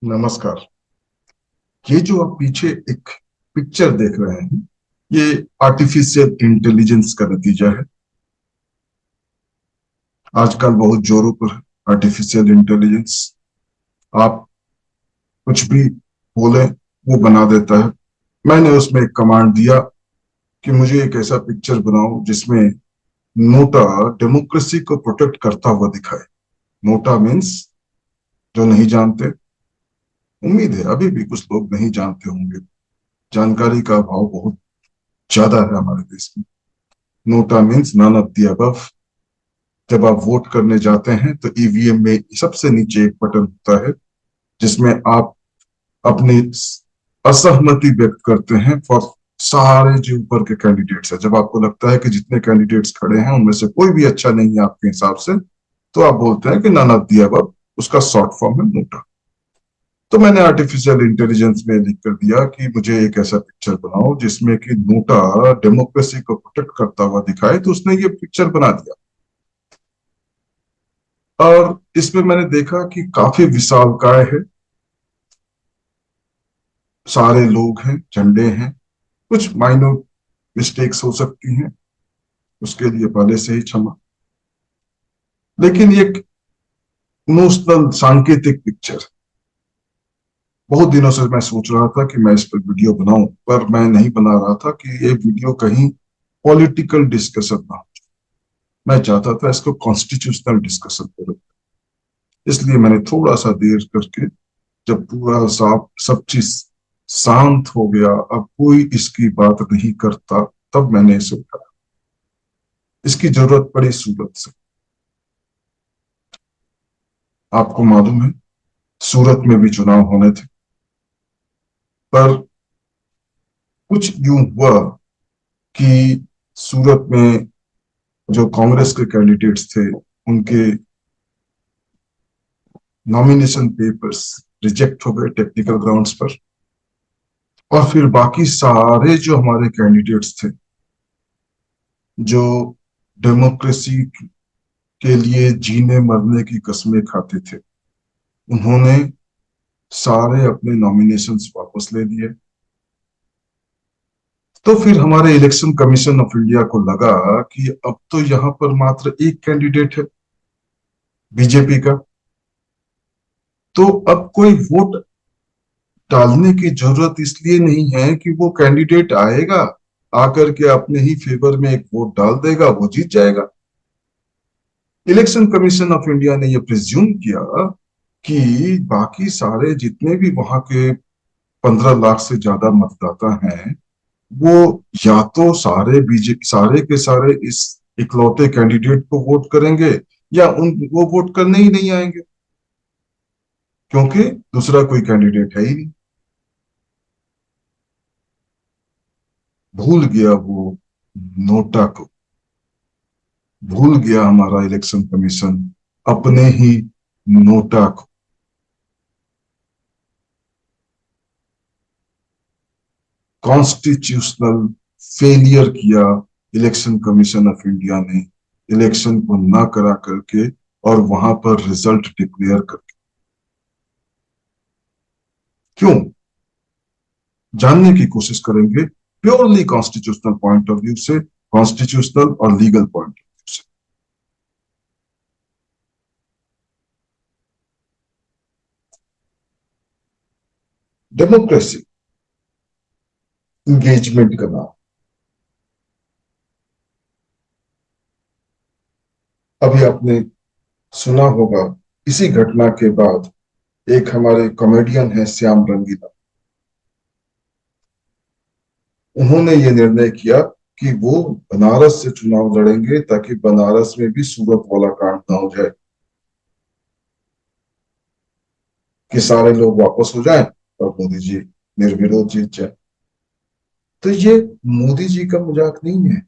नमस्कार। ये जो आप पीछे एक पिक्चर देख रहे हैं, ये आर्टिफिशियल इंटेलिजेंस का नतीजा है। आजकल बहुत जोरों पर आर्टिफिशियल इंटेलिजेंस। आप कुछ भी बोले वो बना देता है। मैंने उसमें एक कमांड दिया कि मुझे एक ऐसा पिक्चर बनाओ जिसमें नोटा डेमोक्रेसी को प्रोटेक्ट करता हुआ दिखाए। नोटा मीन्स, जो नहीं जानते, उम्मीद है अभी भी कुछ लोग नहीं जानते होंगे। जानकारी का अभाव बहुत ज्यादा है हमारे देश में। NOTA means none of the above. जब आप वोट करने जाते हैं तो ईवीएम में सबसे नीचे एक बटन होता है जिसमें आप अपनी असहमति व्यक्त करते हैं फॉर सारे जो ऊपर के कैंडिडेट्स हैं। जब आपको लगता है कि जितने कैंडिडेट्स खड़े हैं उनमें से कोई भी अच्छा नहीं है आपके हिसाब से, तो आप बोलते हैं कि नन ऑफ द अबव। उसका शॉर्ट फॉर्म है नोटा। तो मैंने आर्टिफिशियल इंटेलिजेंस में लिख कर दिया कि मुझे एक ऐसा पिक्चर बनाओ जिसमें कि नोटा डेमोक्रेसी को प्रोटेक्ट करता हुआ दिखाए। तो उसने ये पिक्चर बना दिया। और इसमें मैंने देखा कि काफी विशालकाय है। सारे लोग हैं, झंडे हैं। कुछ माइनर मिस्टेक्स हो सकती हैं, उसके लिए पहले से ही क्षमा। लेकिन ये एक इमोशनल सांकेतिक पिक्चर। बहुत दिनों से मैं सोच रहा था कि मैं इस पर वीडियो बनाऊं, पर मैं नहीं बना रहा था कि ये वीडियो कहीं पॉलिटिकल डिस्कशन ना हो। मैं चाहता था इसको कॉन्स्टिट्यूशनल डिस्कशन करूं। इसलिए मैंने थोड़ा सा देर करके, जब पूरा साफ सब चीज शांत हो गया, अब कोई इसकी बात नहीं करता, तब मैंने इसे उठाया। इसकी जरूरत पड़ी सूरत से। आपको मालूम है, सूरत में भी चुनाव होने थे, पर कुछ यूं हुआ कि सूरत में जो कांग्रेस के कैंडिडेट्स थे, उनके नॉमिनेशन पेपर्स रिजेक्ट हो गए टेक्निकल ग्राउंड्स पर। और फिर बाकी सारे जो हमारे कैंडिडेट्स थे, जो डेमोक्रेसी के लिए जीने मरने की कस्में खाते थे, उन्होंने सारे अपने नॉमिनेशंस वापस ले लिए। तो फिर हमारे इलेक्शन कमीशन ऑफ इंडिया को लगा कि अब तो यहाँ पर मात्र एक कैंडिडेट है, बीजेपी का। तो अब कोई वोट डालने की जरूरत इसलिए नहीं है कि वो कैंडिडेट आएगा, आकर के अपने ही फेवर में एक वोट डाल देगा, वो जीत जाएगा। इलेक्शन कमीशन ऑफ इंडिया ने यह प्रिज्यूम किया कि बाकी सारे जितने भी वहां के 15 लाख से ज्यादा मतदाता हैं, वो या तो सारे बीजेपी, सारे के सारे इस इकलौते कैंडिडेट को वोट करेंगे, या उन वो वोट करने ही नहीं आएंगे, क्योंकि दूसरा कोई कैंडिडेट है ही नहीं। भूल गया वो नोटा को, भूल गया हमारा इलेक्शन कमीशन अपने ही नोटा को। कॉन्स्टिट्यूशनल फेलियर किया इलेक्शन कमीशन ऑफ इंडिया ने, इलेक्शन को ना करा करके और वहां पर रिजल्ट डिक्लेयर करके। क्यों? जानने की कोशिश करेंगे, purely constitutional point of view से, कॉन्स्टिट्यूशनल और लीगल पॉइंट ऑफ व्यू से। डेमोक्रेसी इंगेजमेंट का नाम। अभी आपने सुना होगा, इसी घटना के बाद एक हमारे कॉमेडियन है श्याम रंगीला, उन्होंने ये निर्णय किया कि वो बनारस से चुनाव लड़ेंगे ताकि बनारस में भी सूरत वाला कांड ना हो जाए, कि सारे लोग वापस हो जाएं और मोदी जी निर्विरोध जीत जाए। तो ये मोदी जी का मजाक नहीं है,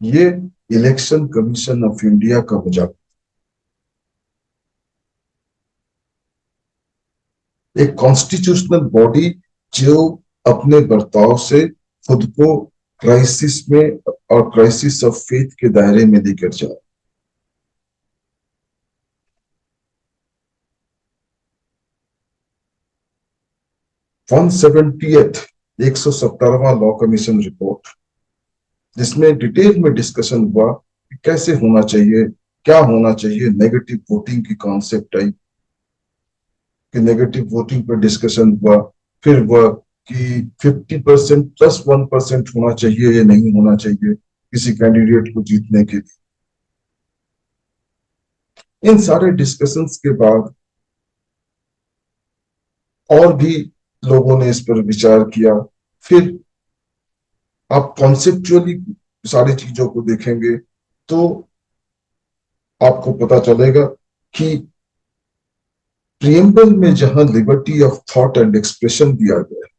ये इलेक्शन कमीशन ऑफ इंडिया का मजाक। एक कॉन्स्टिट्यूशनल बॉडी जो अपने बर्ताव से खुद को क्राइसिस में और क्राइसिस ऑफ फेथ के दायरे में लेकर जाए। 170वां लॉ कमीशन रिपोर्ट, जिसमें डिटेल में डिस्कशन हुआ कि कैसे होना चाहिए, क्या होना चाहिए। नेगेटिव वोटिंग की कॉन्सेप्ट आई कि नेगेटिव वोटिंग पर डिस्कशन हुआ। फिर वह कि 50% प्लस 1% होना चाहिए या नहीं होना चाहिए किसी कैंडिडेट को जीतने के लिए। इन सारे डिस्कशंस के बाद और भी लोगों ने इस पर विचार किया। फिर आप कॉन्सेप्चुअली सारी चीजों को देखेंगे तो आपको पता चलेगा कि प्रियम्बल में जहां liberty of thought and expression दिया गया है,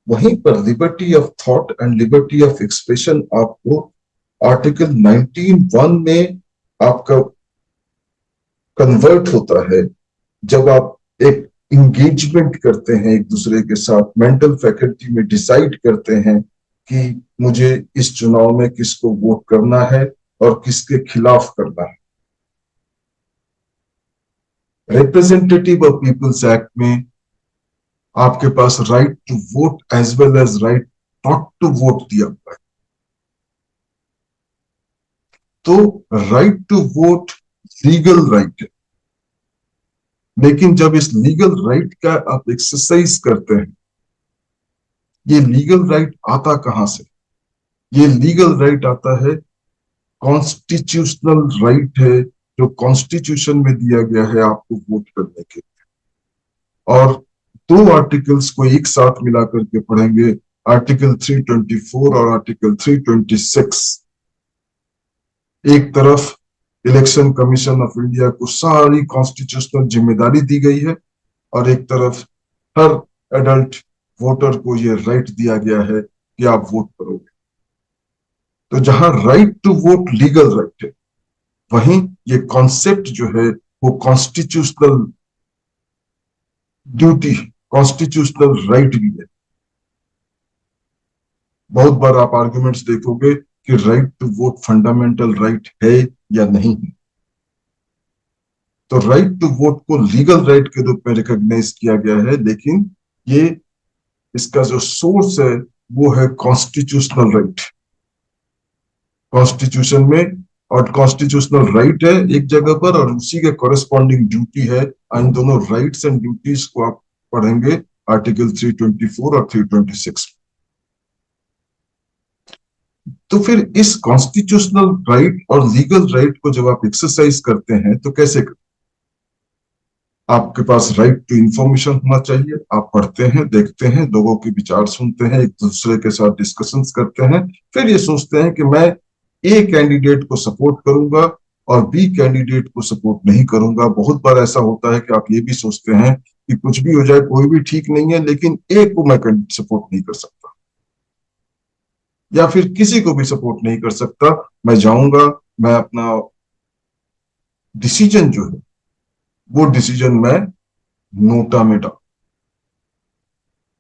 वहीं पर liberty of thought and liberty of expression आपको आर्टिकल 19(1) में आपका कन्वर्ट होता है जब आप एक इंगेजमेंट करते हैं एक दूसरे के साथ, मेंटल फैकल्टी में डिसाइड करते हैं कि मुझे इस चुनाव में किसको वोट करना है और किसके खिलाफ करना है। रिप्रेजेंटेटिव ऑफ पीपल्स एक्ट में आपके पास right to vote as well as right not to vote दिया हुआ है। तो right to vote legal right है, लेकिन जब इस लीगल राइट का आप एक्सरसाइज करते हैं, ये लीगल राइट आता कहां से? ये लीगल राइट आता है, कॉन्स्टिट्यूशनल राइट है जो कॉन्स्टिट्यूशन में दिया गया है आपको वोट करने के। और दो आर्टिकल्स को एक साथ मिला करके पढ़ेंगे, आर्टिकल 324 और आर्टिकल 326। एक तरफ इलेक्शन कमीशन ऑफ इंडिया को सारी कॉन्स्टिट्यूशनल जिम्मेदारी दी गई है और एक तरफ हर एडल्ट वोटर को यह राइट दिया गया है कि आप वोट करोगे। तो जहां right to vote legal right है, वहीं ये कॉन्सेप्ट जो है वो कॉन्स्टिट्यूशनल ड्यूटी, कॉन्स्टिट्यूशनल राइट भी है। बहुत बार आप आर्गुमेंट्स देखोगे कि right to vote fundamental right है या नहीं है। तो राइट टू वोट को लीगल राइट के रूप में रिकॉग्नाइज किया गया है, लेकिन ये इसका जो सोर्स है वो है कॉन्स्टिट्यूशनल राइट। कॉन्स्टिट्यूशन में और कॉन्स्टिट्यूशनल राइट है एक जगह पर और उसी के कॉरेस्पॉन्डिंग ड्यूटी है। इन दोनों राइट्स एंड ड्यूटीज को आप पढ़ेंगे आर्टिकल 324 और 326। तो फिर इस कॉन्स्टिट्यूशनल राइट और लीगल राइट को जब आप एक्सरसाइज करते हैं तो कैसे करते? आपके पास राइट टू इंफॉर्मेशन होना चाहिए। आप पढ़ते हैं, देखते हैं, लोगों के विचार सुनते हैं, एक दूसरे के साथ डिस्कशंस करते हैं, फिर ये सोचते हैं कि मैं ए कैंडिडेट को सपोर्ट करूंगा और बी कैंडिडेट को सपोर्ट नहीं करूंगा। बहुत बार ऐसा होता है कि आप ये भी सोचते हैं कि कुछ भी हो जाए कोई भी ठीक नहीं है, लेकिन ए को मैं सपोर्ट नहीं कर सकता या फिर किसी को भी सपोर्ट नहीं कर सकता। मैं जाऊंगा, मैं अपना डिसीजन जो है वो डिसीजन मैं नोटा में डाल,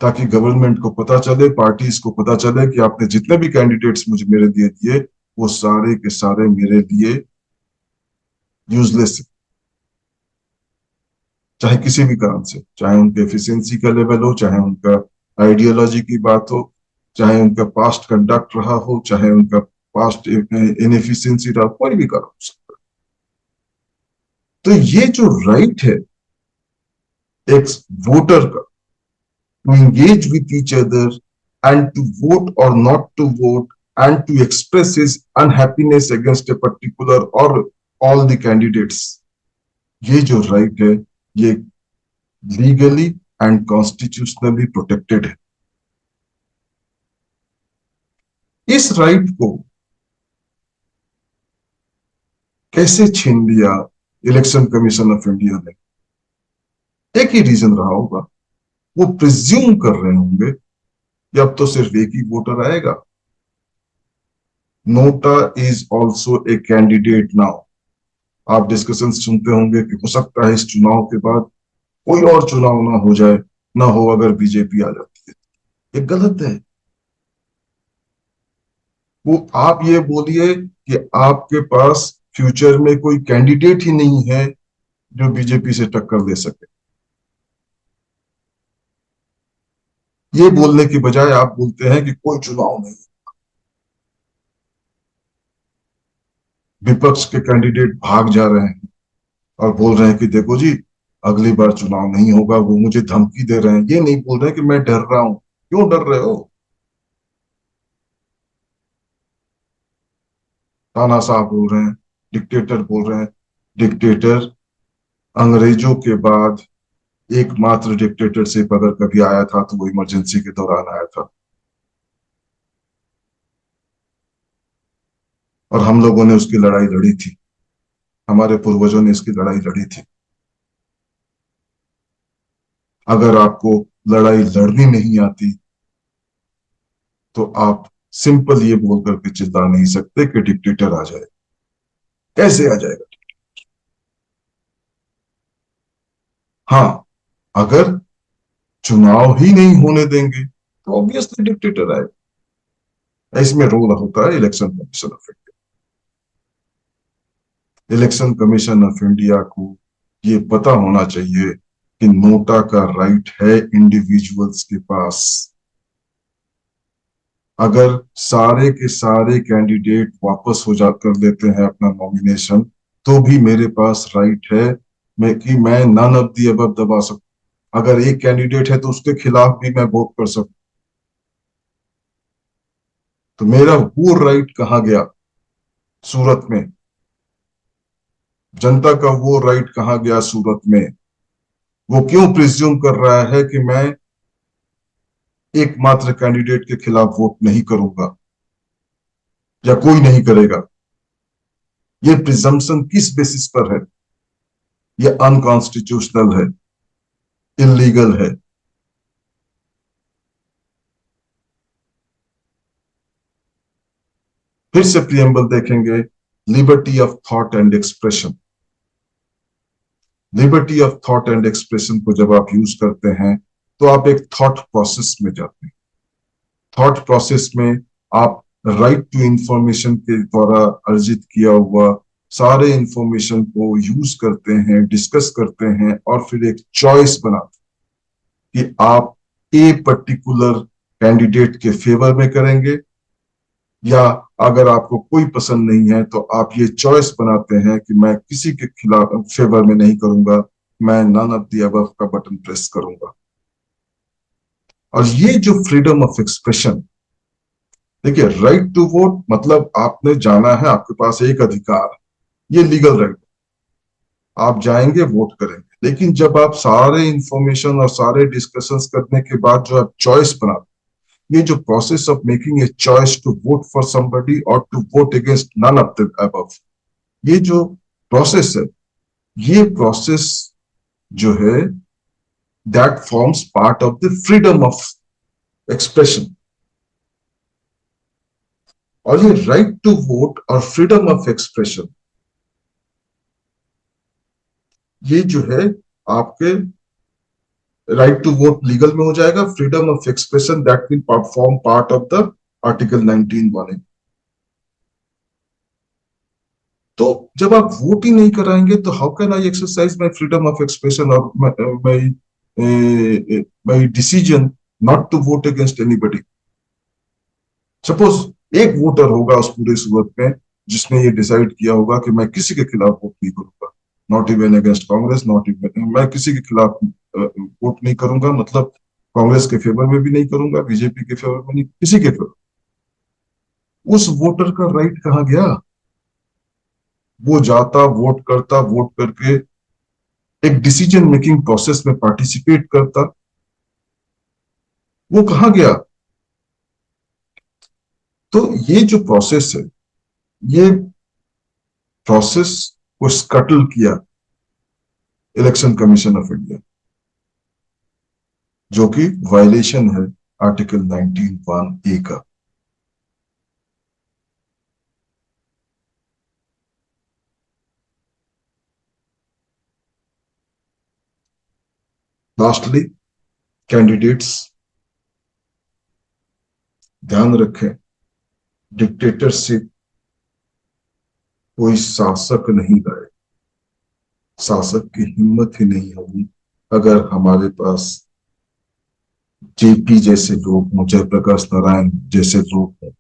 ताकि गवर्नमेंट को पता चले, पार्टीज को पता चले कि आपने जितने भी कैंडिडेट्स मुझे मेरे दिए वो सारे के सारे मेरे लिए यूजलेस है। चाहे किसी भी कारण से, चाहे उनके एफिशिएंसी का लेवल हो, चाहे उनका आइडियोलॉजी की बात हो, चाहे उनका पास्ट कंडक्ट रहा हो, चाहे उनका पास्ट इनएफिशिएंसी रहा, कोई भी कारण हो सकता है। तो ये जो राइट है एक वोटर का to engage with each other and to vote or not to vote and to express his unhappiness against a particular or all the candidates, ये जो राइट है ये लीगली एंड कॉन्स्टिट्यूशनली प्रोटेक्टेड है। इस right को कैसे छीन लिया इलेक्शन कमीशन ऑफ इंडिया ने? एक ही रीजन रहा होगा, वो प्रिज्यूम कर रहे होंगे कि अब तो सिर्फ एक ही वोटर आएगा। NOTA is also a candidate now. आप डिस्कशन सुनते होंगे कि हो सकता है इस चुनाव के बाद कोई और चुनाव ना हो जाए, ना हो अगर बीजेपी आ जाती है। ये गलत है। वो आप ये बोलिए कि आपके पास फ्यूचर में कोई कैंडिडेट ही नहीं है जो बीजेपी से टक्कर दे सके। ये बोलने की बजाय आप बोलते हैं कि कोई चुनाव नहीं। विपक्ष के कैंडिडेट भाग जा रहे हैं और बोल रहे हैं कि देखो जी, अगली बार चुनाव नहीं होगा, वो मुझे धमकी दे रहे हैं। ये नहीं बोल रहे कि मैं डर रहा हूं। क्यों डर रहे हो? तानाशाह बोल रहे हैं, डिक्टेटर बोल रहे हैं। डिक्टेटर अंग्रेजों के बाद एकमात्र डिक्टेटरशिप अगर कभी आया था तो वो इमरजेंसी के दौरान आया था, और हम लोगों ने उसकी लड़ाई लड़ी थी। हमारे पूर्वजों ने इसकी लड़ाई लड़ी थी। अगर आपको लड़ाई लड़नी नहीं आती तो आप सिंपल ये बोल करके चिल्ला नहीं सकते कि डिक्टेटर आ जाए। कैसे आ जाएगा? हाँ, अगर चुनाव ही नहीं होने देंगे तो ऑब्वियसली डिक्टेटर आएगा। इसमें रोल होता है election commission of India. Election commission of India को ये पता होना चाहिए कि नोटा का राइट है इंडिविजुअल्स के पास। अगर सारे के सारे कैंडिडेट वापस हो जा कर लेते हैं अपना नॉमिनेशन, तो भी मेरे पास राइट है मैं नन ऑफ दी अबव दबा सकूं। अगर एक कैंडिडेट है तो उसके खिलाफ भी मैं वोट कर सकूं। तो मेरा वो राइट कहाँ गया सूरत में? जनता का वो राइट कहाँ गया सूरत में? वो क्यों प्रिज्यूम कर रहा है कि मैं एकमात्र कैंडिडेट के खिलाफ वोट नहीं करूंगा या कोई नहीं करेगा? ये प्रिजम्पशन किस बेसिस पर है? ये अनकॉन्स्टिट्यूशनल है, इलीगल है। फिर से प्रियम्बल देखेंगे, liberty of thought and expression. Liberty of thought and expression को जब आप यूज करते हैं तो आप एक थॉट प्रोसेस में जाते हैं। थॉट प्रोसेस में आप राइट टू इंफॉर्मेशन के द्वारा अर्जित किया हुआ सारे इंफॉर्मेशन को यूज करते हैं, डिस्कस करते हैं, और फिर एक चॉइस बनाते हैं कि आप ए पर्टिकुलर कैंडिडेट के फेवर में करेंगे, या अगर आपको कोई पसंद नहीं है तो आप ये चॉइस बनाते हैं कि मैं किसी के खिलाफ फेवर में नहीं करूंगा, मैं नन ऑफ दी अबव का बटन प्रेस करूंगा। और ये जो फ्रीडम ऑफ एक्सप्रेशन, देखिए, राइट टू वोट मतलब आपने जाना है, आपके पास एक अधिकार, ये लीगल राइट, आप जाएंगे वोट करेंगे। लेकिन जब आप सारे इंफॉर्मेशन और सारे डिस्कशंस करने के बाद जो आप चॉइस बनाते, ये जो process of making a choice to vote for somebody और to vote against none of the above, ये जो प्रोसेस है, ये प्रोसेस जो है, that forms part of the freedom of expression. और ये राइट टू वोट और फ्रीडम ऑफ एक्सप्रेशन, ये जो है आपके राइट टू वोट लीगल में हो जाएगा, freedom of expression that will form part of the article 19(1)। तो जब आप वोट ही नहीं कराएंगे तो how can I exercise my freedom of expression और my decision not to vote against anybody? Suppose एक वोटर होगा उस पूरे सूरत में जिसने ये डिसाइड किया होगा कि मैं किसी के खिलाफ वोट नहीं करूंगा, not even against Congress, not even, मैं किसी के खिलाफ वोट नहीं करूंगा, मतलब कांग्रेस के फेवर में भी नहीं करूंगा, बीजेपी के फेवर में नहीं, किसी के फेवर। उस वोटर का राइट कहाँ गया? वो जाता, वोट करता, वोट करके एक डिसीजन मेकिंग प्रोसेस में पार्टिसिपेट करता, वो कहाँ गया? तो ये जो प्रोसेस है, ये प्रोसेस को स्कटल किया इलेक्शन कमीशन ऑफ इंडिया, जो कि वायलेशन है आर्टिकल 19(1)(a) का। लास्टली, कैंडिडेट्स ध्यान रखें, डिक्टेटरशिप कोई शासक नहीं लाए। शासक की हिम्मत ही नहीं होगी अगर हमारे पास जेपी जैसे लोग हों, जयप्रकाश नारायण जैसे लोग हों।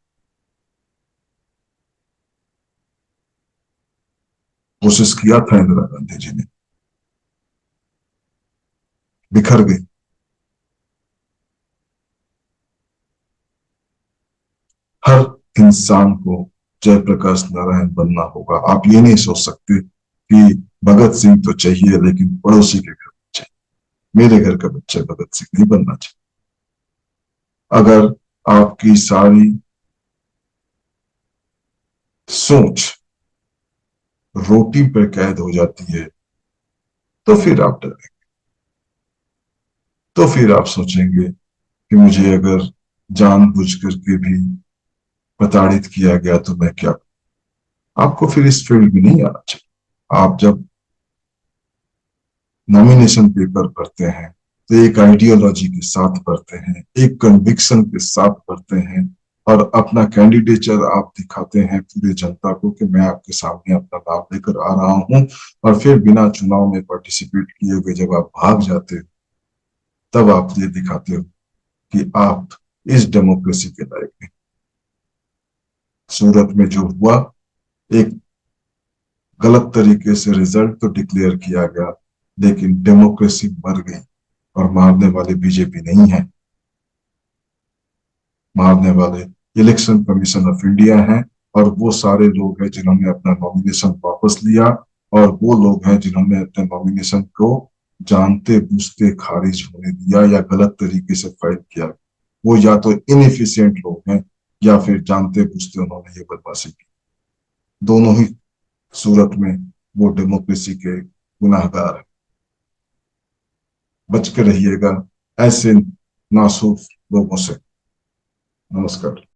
कोशिश किया था इंदिरा गांधी जी ने, बिखर गई। हर इंसान को जयप्रकाश नारायण बनना होगा। आप ये नहीं सोच सकते कि भगत सिंह तो चाहिए लेकिन पड़ोसी के घर चाहिए, मेरे घर का बच्चा भगत सिंह नहीं बनना चाहिए। अगर आपकी सारी सोच रोटी पर कैद हो जाती है तो फिर आप डरेंगे, तो फिर आप सोचेंगे कि मुझे अगर जानबूझ करके भी प्रताड़ित किया गया तो मैं क्या करूं? आपको फिर इस फील्ड में नहीं आना चाहिए। आप जब नॉमिनेशन पेपर भरते हैं तो एक आइडियोलॉजी के साथ भरते हैं, एक कन्विक्शन के साथ भरते हैं, और अपना कैंडिडेचर आप दिखाते हैं पूरी जनता को कि मैं आपके सामने अपना नाम लेकर आ रहा हूं। और फिर बिना चुनाव में पार्टिसिपेट किए हुए जब आप भाग जाते हो तब आप ये दिखाते हो कि आप इस डेमोक्रेसी के लायक नहीं। सूरत में जो हुआ, एक गलत तरीके से रिजल्ट तो डिक्लेयर किया गया, लेकिन डेमोक्रेसी मर गई। और मारने वाले बीजेपी नहीं है, मारने वाले इलेक्शन कमीशन ऑफ इंडिया है। और वो सारे लोग हैं जिन्होंने अपना नॉमिनेशन वापस लिया, और वो लोग हैं जिन्होंने अपने नॉमिनेशन को जानते बूझते खारिज होने दिया या गलत तरीके से फाइल किया। वो या तो इनएफिशिएंट लोग हैं या फिर जानते बूझते उन्होंने ये बदमाशी की। दोनों ही सूरत में वो डेमोक्रेसी के गुनाहगार हैं। बच के रहिएगा ऐसे नासूर लोगों से। नमस्कार।